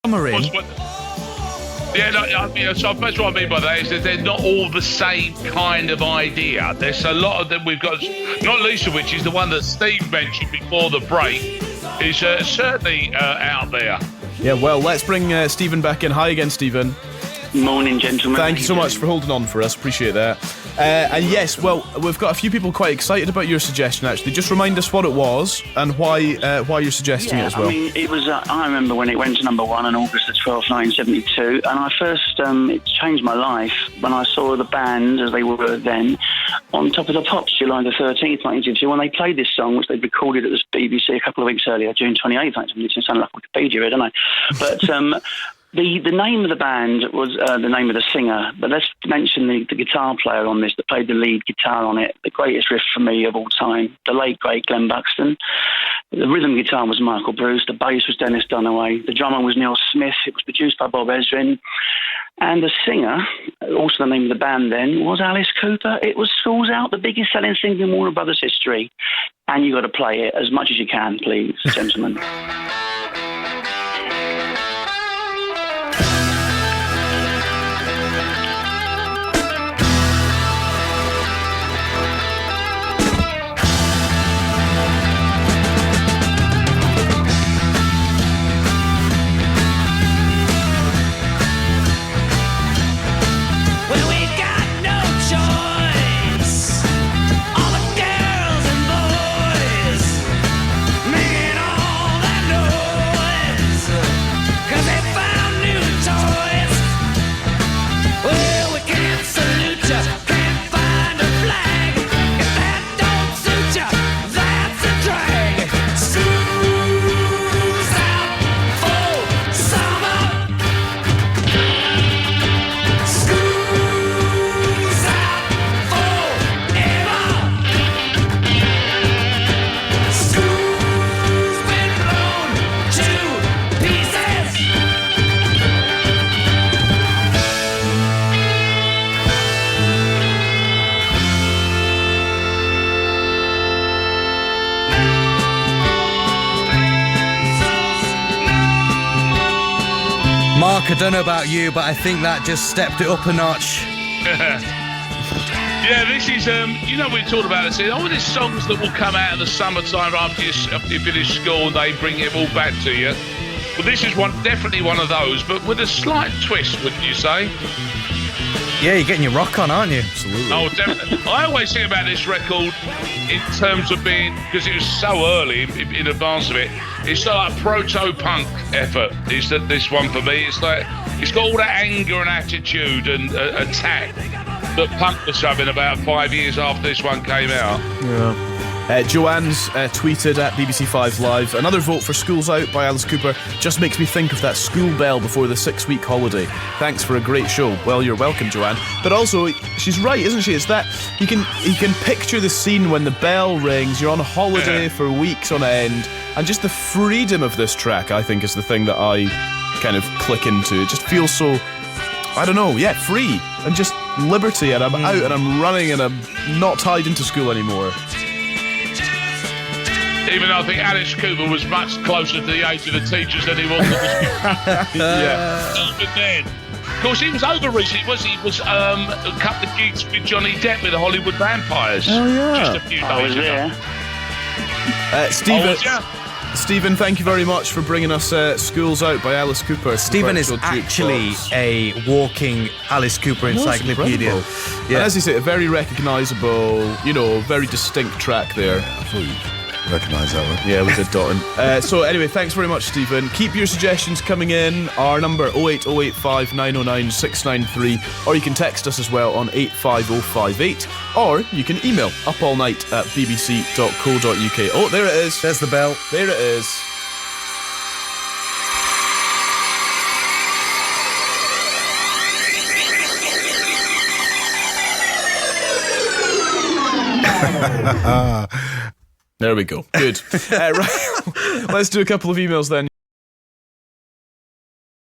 Submarine. Yeah, no, so that's what I mean by that, is that they're not all the same kind of idea. There's a lot of them we've got, not least of which is the one that Steve mentioned before the break, is certainly out there. Yeah, well, let's bring Stephen back in. Hi again, Stephen. Morning, gentlemen. Thank you so much for holding on for us. Appreciate that. And yes, well, we've got a few people quite excited about your suggestion, actually. Just remind us what it was and why you're suggesting it as well. I mean, it was. I remember when it went to number 1 on August the 12th, 1972, and I first, it changed my life when I saw the band, as they were then, on Top of the Pops, July the 13th, 1972, when they played this song, which they'd recorded at the BBC a couple of weeks earlier, June 28th, 1972. It sounded like Wikipedia, don't I? But The name of the band was the name of the singer, but let's mention the guitar player on this that played the lead guitar on it, the greatest riff for me of all time, the late, great Glenn Buxton. The rhythm guitar was Michael Bruce, the bass was Dennis Dunaway, the drummer was Neil Smith, it was produced by Bob Ezrin, and the singer, also the name of the band then, was Alice Cooper. It was School's Out, the biggest selling single in Warner Brothers history, and you got to play it as much as you can, please, gentlemen. Mark, I don't know about you, but I think that just stepped it up a notch. Yeah, this is, we talked about this. All these songs that will come out in the summertime after you finish school and they bring it all back to you. Well, this is definitely one of those, but with a slight twist, wouldn't you say? Yeah, you're getting your rock on, aren't you? Absolutely. Oh, definitely. I always think about this record in terms of being, because it was so early in advance of it, it's like a proto-punk effort. Is that this one for me? It's like it's got all that anger and attitude and attack that punk was having about 5 years after this one came out. Yeah. Joanne's tweeted at BBC 5 Live, another vote for School's Out by Alice Cooper just makes me think of that school bell before the 6-week holiday. Thanks for a great show. Well, you're welcome, Joanne. But also, she's right, isn't she? It's that you can picture the scene when the bell rings, you're on holiday for weeks on end, and just the freedom of this track, I think, is the thing that I kind of click into. It just feels so, I don't know, free, and just liberty, and I'm out and I'm running and I'm not tied into school anymore. Even though I think Alice Cooper was much closer to the age of the teachers than he was at the Yeah. Even then. Of course, he was over recently, was he? He was a couple of gigs with Johnny Depp with the Hollywood Vampires. Oh, yeah. Just a few days I was ago. there. Stephen, thank you very much for bringing us School's Out by Alice Cooper. Stephen is actually a walking Alice Cooper encyclopedia. Yeah. And as you say, a very recognisable, very distinct track there. I thought you recognise that one. Yeah, we did, Dotton. So anyway, thanks very much, Stephen. Keep your suggestions coming in. Our number 08085 909 693, or you can text us as well on 85058, or you can email upallnight@bbc.co.uk. Oh, there it is. There's the bell. There it is. There we go. Good. Right. Let's do a couple of emails then.